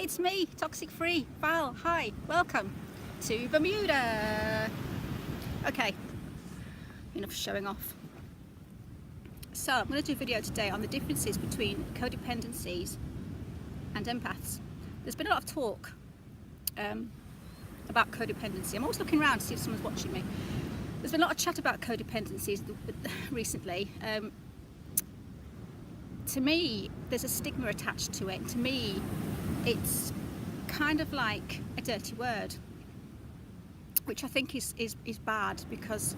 it's me, Toxic Free, Val. Hi, welcome to Bermuda. Okay, enough showing off. So I'm going to do a video today on the differences between codependencies and empaths. There's been a lot of talk about codependency. I'm always looking around to see if someone's watching me. There's been a lot of chat about codependencies recently. To me, there's a stigma attached to it. To me, it's kind of like a dirty word, which I think is bad, because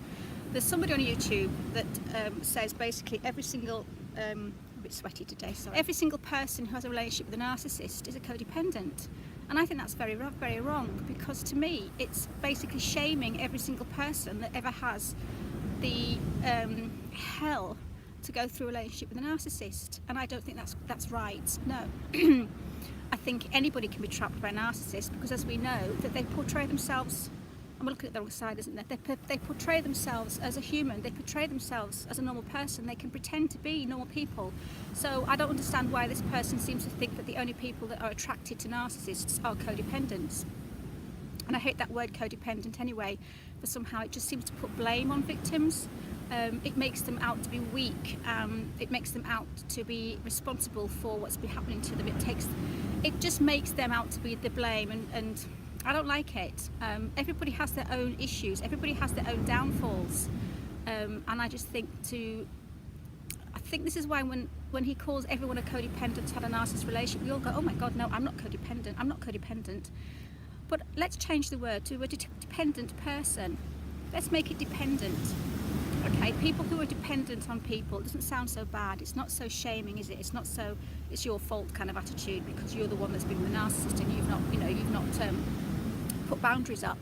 there's somebody on YouTube that says basically every single, a bit sweaty today, sorry. Every single person who has a relationship with a narcissist is a codependent. And I think that's very wrong, because to me, it's basically shaming every single person that ever has the hell to go through a relationship with a narcissist. And I don't think that's right, no. I think anybody can be trapped by a narcissist, because as we know, that they portray themselves, I'm looking at the wrong side, isn't it? They portray themselves as a human, they portray themselves as a normal person, they can pretend to be normal people. So I don't understand why this person seems to think that the only people that are attracted to narcissists are codependents. And I hate that word codependent anyway, but somehow it just seems to put blame on victims. It makes them out to be weak, it makes them out to be responsible for what's been happening to them. It just makes them out to be the blame, and I don't like it. Everybody has their own issues, everybody has their own downfalls, and I just think I think this is why when he calls everyone a codependent, had a narcissist relationship, we all go, oh my god, no, I'm not codependent. But let's change the word to a dependent person. Let's make it dependent. Okay, people who are dependent on people, it doesn't sound so bad. It's not so shaming, is it? It's not so it's your fault kind of attitude, because you're the one that's been with a narcissist and you've not put boundaries up.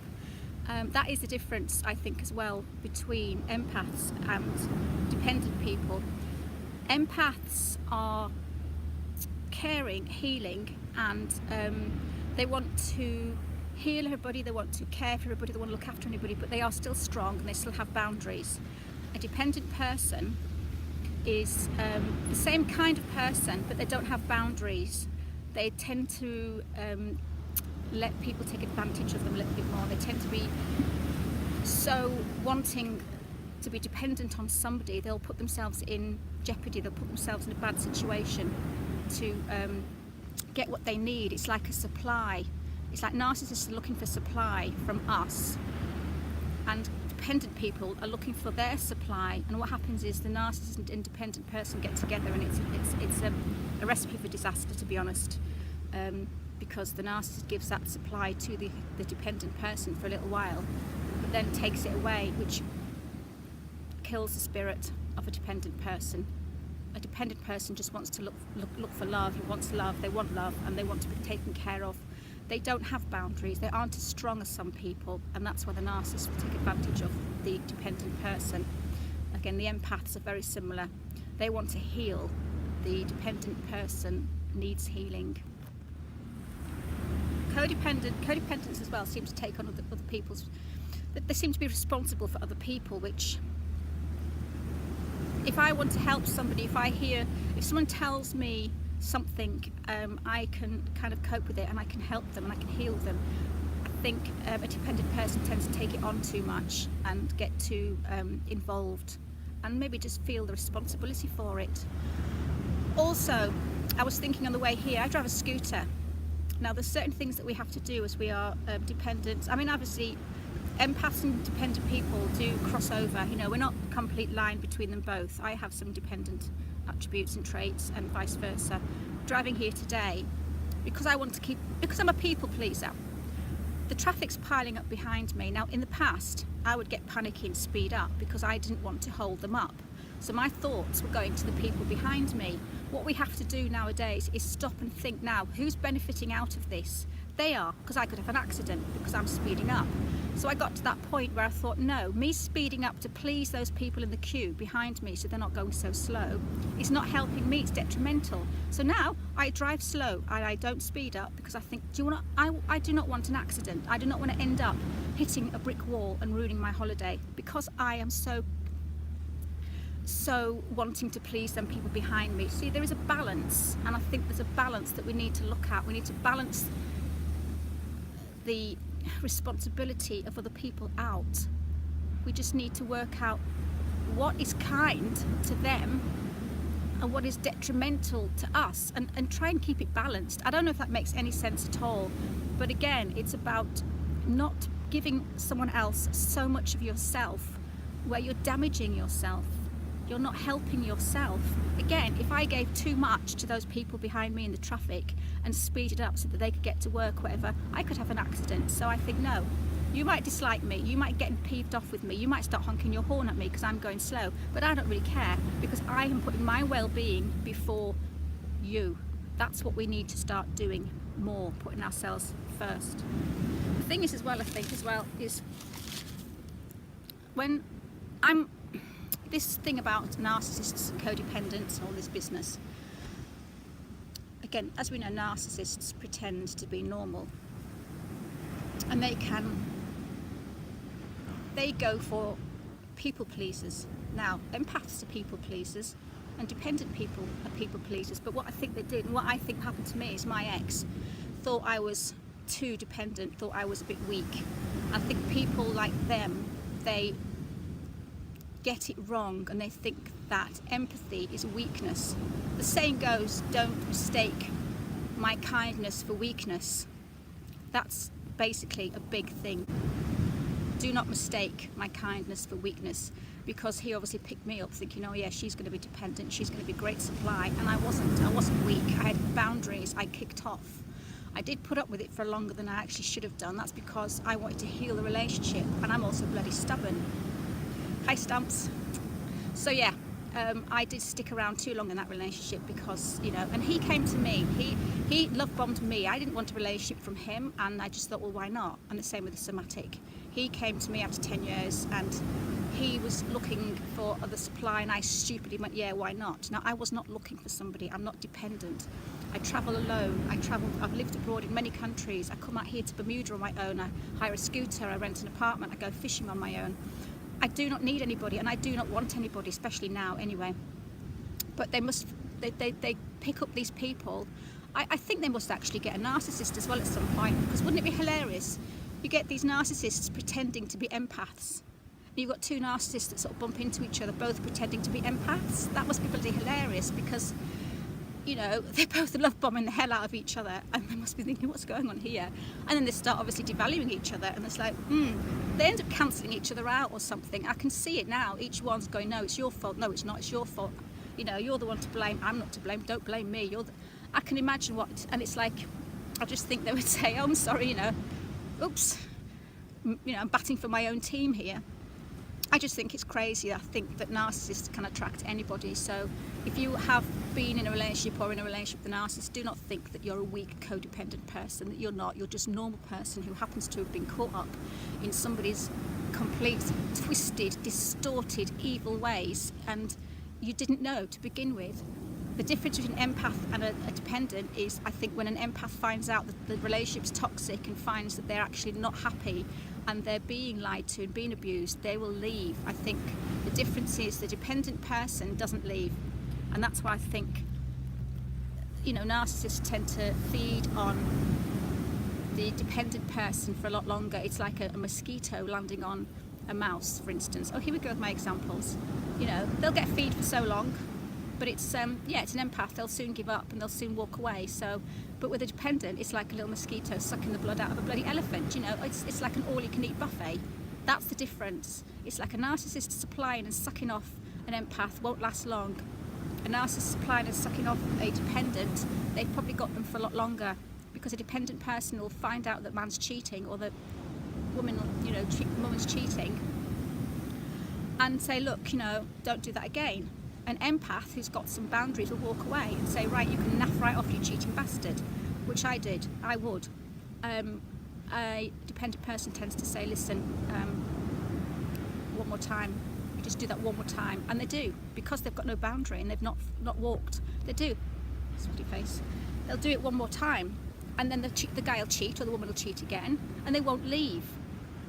That is the difference, I think, as well, between empaths and dependent people. Empaths are caring, healing, and they want to heal everybody, they want to care for everybody, they want to look after anybody, but they are still strong and they still have boundaries. A dependent person is the same kind of person, but they don't have boundaries. They tend to let people take advantage of them a little bit more. They tend to be so wanting to be dependent on somebody, they'll put themselves in jeopardy, they'll put themselves in a bad situation to get what they need. It's like a supply. It's like narcissists are looking for supply from us, and dependent people are looking for their supply. And what happens is the narcissist and independent person get together, and it's a recipe for disaster, to be honest, because the narcissist gives that supply to the dependent person for a little while, but then takes it away, which kills the spirit of a dependent person. A dependent person just wants to look for love. He wants love, they want love, and they want to be taken care of. They don't have boundaries, they aren't as strong as some people, and that's why the narcissist will take advantage of the dependent person. Again, the empaths are very similar. They want to heal. The dependent person needs healing. Codependents as well seem to take on other people's, they seem to be responsible for other people, which, if I want to help somebody, if someone tells me something, I can kind of cope with it, and I can help them and I can heal them. I think a dependent person tends to take it on too much and get too involved, and maybe just feel the responsibility for it. Also, I was thinking on the way here, I drive a scooter. Now there's certain things that we have to do as we are dependents. I mean, obviously empaths and dependent people do cross over, we're not a complete line between them both. I have some dependent attributes and traits, and vice versa. Driving here today, because I'm a people pleaser, the traffic's piling up behind me. Now in the past I would get panicky and speed up because I didn't want to hold them up, so my thoughts were going to the people behind me. What we have to do nowadays is stop and think, now who's benefiting out of this? They are, because I could have an accident because I'm speeding up. So I got to that point where I thought, no, me speeding up to please those people in the queue behind me so they're not going so slow, it's not helping me, it's detrimental. So now I drive slow and I don't speed up, because I think, I do not want an accident. I do not want to end up hitting a brick wall and ruining my holiday, because I am so so wanting to please them people behind me. See, there is a balance, and I think there's a balance that we need to look at. We need to balance the responsibility of other people out. We just need to work out what is kind to them and what is detrimental to us, and try and keep it balanced. I don't know if that makes any sense at all, but again, it's about not giving someone else so much of yourself where you're damaging yourself. You're not helping yourself. Again, if I gave too much to those people behind me in the traffic and speeded up so that they could get to work, whatever, I could have an accident. So I think, no, you might dislike me, you might get peeved off with me, you might start honking your horn at me because I'm going slow, but I don't really care, because I am putting my well-being before you. That's what we need to start doing more, putting ourselves first. The thing is as well, I think as well, is when this thing about narcissists and codependents and all this business, again, as we know, narcissists pretend to be normal, and they go for people pleasers. Now, empaths are people pleasers and dependent people are people pleasers, but what I think they did, and what I think happened to me, is my ex thought I was too dependent, thought I was a bit weak. I think people like them, they get it wrong, and they think that empathy is weakness. The saying goes, don't mistake my kindness for weakness. That's basically a big thing. Do not mistake my kindness for weakness, because he obviously picked me up thinking, oh yeah, she's going to be dependent, she's going to be great supply, and I wasn't weak. I had boundaries, I kicked off. I did put up with it for longer than I actually should have done. That's because I wanted to heal the relationship, and I'm also bloody stubborn. Hi Stumps. So yeah, I did stick around too long in that relationship because, you know, and he came to me, he love bombed me. I didn't want a relationship from him, and I just thought, well, why not? And the same with the somatic. He came to me after 10 years and he was looking for other supply, and I stupidly went, yeah, why not? Now, I was not looking for somebody, I'm not dependent. I travel alone, I've lived abroad in many countries. I come out here to Bermuda on my own, I hire a scooter, I rent an apartment, I go fishing on my own. I do not need anybody, and I do not want anybody, especially now anyway. But they pick up these people. I think they must actually get a narcissist as well at some point, because wouldn't it be hilarious? You get these narcissists pretending to be empaths. You've got two narcissists that sort of bump into each other, both pretending to be empaths. That must be bloody hilarious, because, you know, they both love bombing the hell out of each other, and they must be thinking, what's going on here? And then they start obviously devaluing each other, and it's like, they end up cancelling each other out or something. I can see it now. Each one's going, no, it's your fault. No, it's not. It's your fault. You know, you're the one to blame. I'm not to blame. Don't blame me. I can imagine what, and it's like, I just think they would say, oh, I'm sorry, you know, oops, you know, I'm batting for my own team here. I just think it's crazy. I think that narcissists can attract anybody. So if you have been in a relationship or in a relationship with a narcissist, do not think that you're a weak codependent person, that you're not. You're just a normal person who happens to have been caught up in somebody's complete, twisted, distorted, evil ways, and you didn't know to begin with. The difference between an empath and a dependent is, I think, when an empath finds out that the relationship's toxic and finds that they're actually not happy and they're being lied to and being abused, they will leave. I think the difference is the dependent person doesn't leave, and that's why I think, you know, narcissists tend to feed on the dependent person for a lot longer. It's like a mosquito landing on a mouse, for instance. Oh, here we go with my examples. You know, they'll get feed for so long, but it's yeah, it's an empath. They'll soon give up and they'll soon walk away. So, but with a dependent, it's like a little mosquito sucking the blood out of a bloody elephant. You know, it's like an all-you-can-eat buffet. That's the difference. It's like a narcissist supplying and sucking off an empath won't last long. A narcissist supplying and sucking off a dependent, they've probably got them for a lot longer, because a dependent person will find out that man's cheating, or that woman, you know, woman's cheating, and say, look, you know, don't do that again. An empath who's got some boundaries will walk away and say, right, you can naff right off, you cheating bastard, which I did. I would. A dependent person tends to say, listen, one more time, you just do that one more time, and they do, because they've got no boundary and they've not walked. They do. Sweaty face. They'll do it one more time, and then the guy will cheat, or the woman will cheat again, and they won't leave.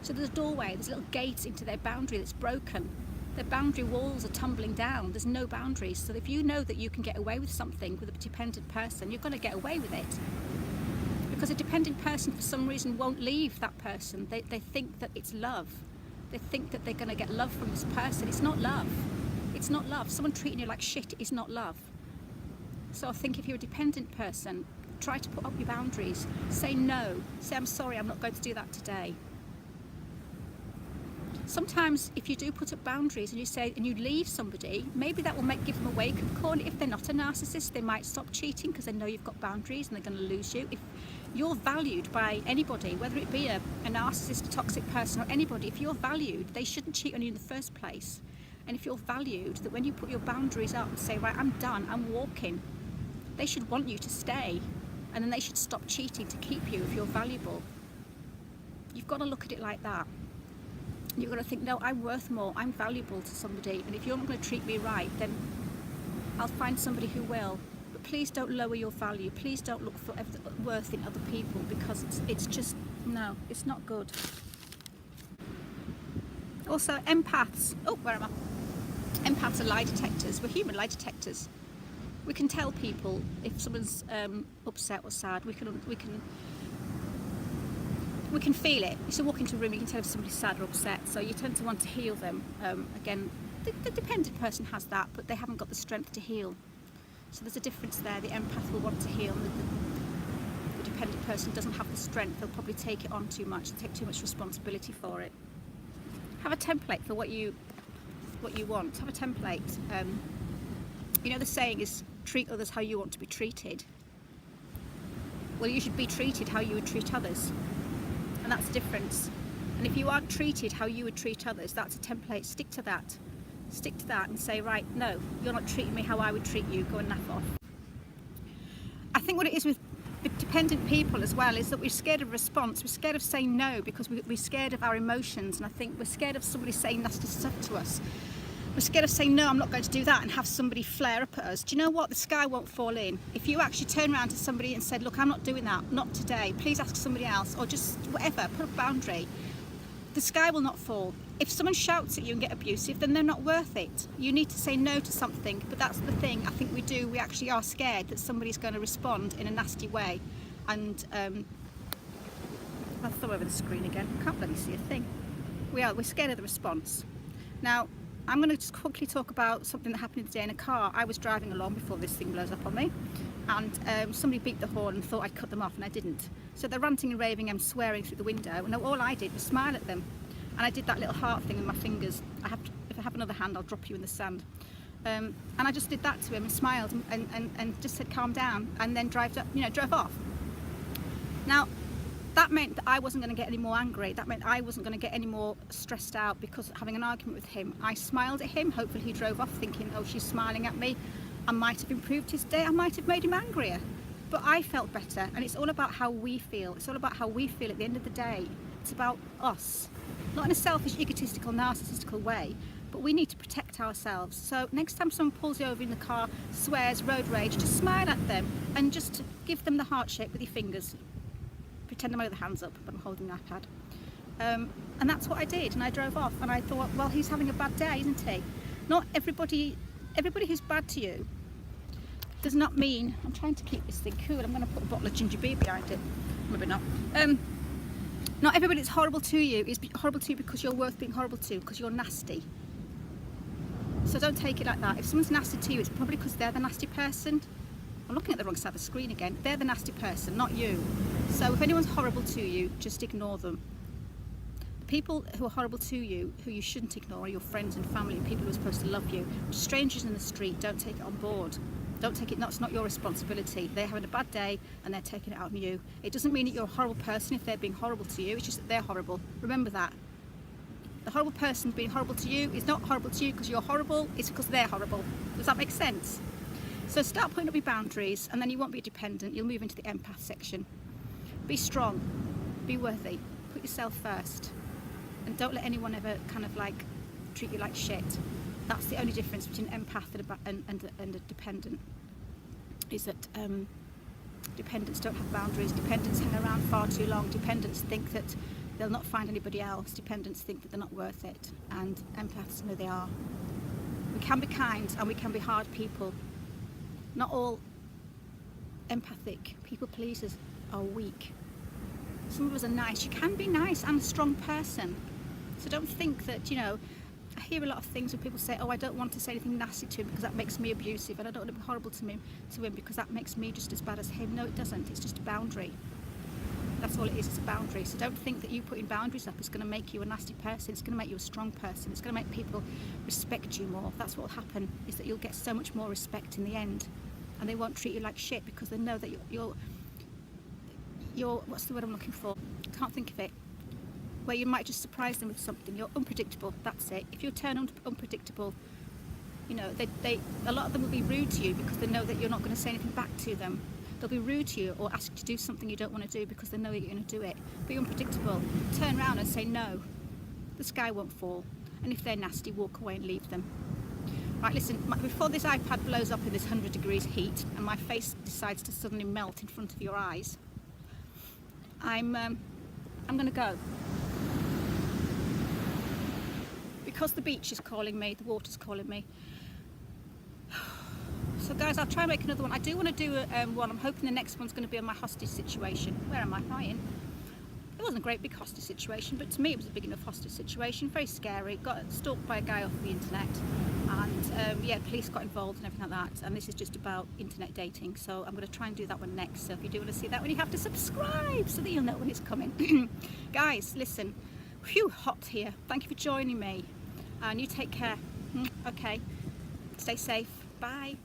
So there's a doorway, there's a little gate into their boundary that's broken. Their boundary walls are tumbling down. There's no boundaries. So if you know that you can get away with something with a dependent person, you're going to get away with it. Because a dependent person, for some reason, won't leave that person. They think that it's love. They think that they're going to get love from this person. It's not love. It's not love. Someone treating you like shit is not love. So I think if you're a dependent person, try to put up your boundaries. Say no. Say, I'm sorry, I'm not going to do that today. Sometimes if you do put up boundaries and you say, and you leave somebody, maybe that will give them a wake-up call. If they're not a narcissist, they might stop cheating because they know you've got boundaries and they're going to lose you. If you're valued by anybody, whether it be a narcissist, a toxic person, or anybody, if you're valued, they shouldn't cheat on you in the first place. And if you're valued, that when you put your boundaries up and say, right, I'm done, I'm walking, they should want you to stay. And then they should stop cheating to keep you if you're valuable. You've got to look at it like that. You've got to think, no, I'm worth more, I'm valuable to somebody, and if you're not going to treat me right, then I'll find somebody who will. But please don't lower your value. Please don't look for worth in other people, because it's just, no, it's not good. Also, empaths. Oh, where am I? Empaths are lie detectors. We're human lie detectors. We can tell people if someone's upset or sad. We can feel it. You walk into a room, you can tell if somebody's sad or upset, so you tend to want to heal them. Again, the dependent person has that, but they haven't got the strength to heal. So there's a difference there. The empath will want to heal, and the dependent person doesn't have the strength. They'll probably take it on too much, take too much responsibility for it. Have a template for what you want. Have a template. You know, the saying is, treat others how you want to be treated. Well, you should be treated how you would treat others. And that's the difference. And if you aren't treated how you would treat others, that's a template. Stick to that. Stick to that and say, right, no, you're not treating me how I would treat you. Go and naff off. I think what it is with dependent people as well is that we're scared of response. We're scared of saying no because we're scared of our emotions. And I think we're scared of somebody saying nasty stuff to us. We're scared of saying, no, I'm not going to do that, and have somebody flare up at us. Do you know what? The sky won't fall in. If you actually turn around to somebody and said, look, I'm not doing that, not today, please ask somebody else, or just whatever, put a boundary, the sky will not fall. If someone shouts at you and get abusive, then they're not worth it. You need to say no to something, but that's the thing I think we do. We actually are scared that somebody's going to respond in a nasty way. And I'll throw over the screen again. I can't bloody see a thing. We're scared of the response. Now, I'm going to just quickly talk about something that happened today in a car. I was driving along before this thing blows up on me, and somebody beeped the horn and thought I'd cut them off, and I didn't. So they're ranting and raving and swearing through the window, and all I did was smile at them. And I did that little heart thing with my fingers. If I have another hand, I'll drop you in the sand. And I just did that to him and smiled and just said, calm down, and then drove off. Now, that meant that I wasn't going to get any more angry. That meant I wasn't going to get any more stressed out because having an argument with him. I smiled at him. Hopefully he drove off thinking, oh, she's smiling at me. I might have improved his day. I might have made him angrier. But I felt better. And it's all about how we feel. It's all about how we feel at the end of the day. It's about us. Not in a selfish, egotistical, narcissistical way, but we need to protect ourselves. So next time someone pulls you over in the car, swears, road rage, just smile at them and just give them the heart shape with your fingers. Pretend I'm with the hands up, but I'm holding an iPad. And that's what I did, and I drove off, and I thought, well, he's having a bad day, isn't he? Not everybody who's bad to you does not mean, I'm trying to keep this thing cool, I'm going to put a bottle of ginger beer behind it, maybe not. Not everybody that's horrible to you is horrible to you because you're worth being horrible to, because you're nasty. So don't take it like that. If someone's nasty to you, it's probably because they're the nasty person. I'm looking at the wrong side of the screen again. They're the nasty person, not you. So if anyone's horrible to you, just ignore them. The people who are horrible to you, who you shouldn't ignore, are your friends and family and people who are supposed to love you. Strangers in the street, don't take it on board. Don't take it, it's not your responsibility. They're having a bad day and they're taking it out on you. It doesn't mean that you're a horrible person if they're being horrible to you, it's just that they're horrible. Remember that. The horrible person being horrible to you is not horrible to you because you're horrible, it's because they're horrible. Does that make sense? So start putting up your boundaries, and then you won't be dependent. You'll move into the empath section. Be strong, be worthy, put yourself first, and don't let anyone ever kind of like treat you like shit. That's the only difference between empath and a dependent, is that dependents don't have boundaries. Dependents hang around far too long. Dependents think that they'll not find anybody else. Dependents think that they're not worth it, and empaths know they are. We can be kind and we can be hard people. Not all empathic people pleasers are weak. Some of us are nice. You can be nice and a strong person. So don't think that, you know, I hear a lot of things when people say, oh, I don't want to say anything nasty to him because that makes me abusive, and I don't want to be horrible to him because that makes me just as bad as him. No, it doesn't. It's just a boundary. That's all it is. It's a boundary. So don't think that you putting boundaries up is going to make you a nasty person. It's going to make you a strong person. It's going to make people respect you more. That's what will happen, is that you'll get so much more respect in the end, and they won't treat you like shit because they know that you're what's the word I'm looking for? Can't think of it. Where you might just surprise them with something. You're unpredictable. That's it. If you turn unpredictable, you know, a lot of them will be rude to you because they know that you're not going to say anything back to them. They'll be rude to you or ask you to do something you don't want to do because they know you're going to do it. Be unpredictable. Turn around and say no. The sky won't fall. And if they're nasty, walk away and leave them. Right, listen, before this iPad blows up in this 100 degrees heat and my face decides to suddenly melt in front of your eyes, I'm going to go. Because the beach is calling me, the water's calling me. So guys, I'll try and make another one. I do want to do one. I'm hoping the next one's going to be on my hostage situation. Where am I? Lying. It wasn't a great big hostage situation, but to me it was a big enough hostage situation. Very scary. Got stalked by a guy off the internet, and yeah, police got involved and everything like that. And this is just about internet dating, so I'm going to try and do that one next. So if you do want to see that one, you have to subscribe so that you'll know when it's coming. Guys, listen. Phew, hot here. Thank you for joining me, and you take care. Okay, stay safe. Bye.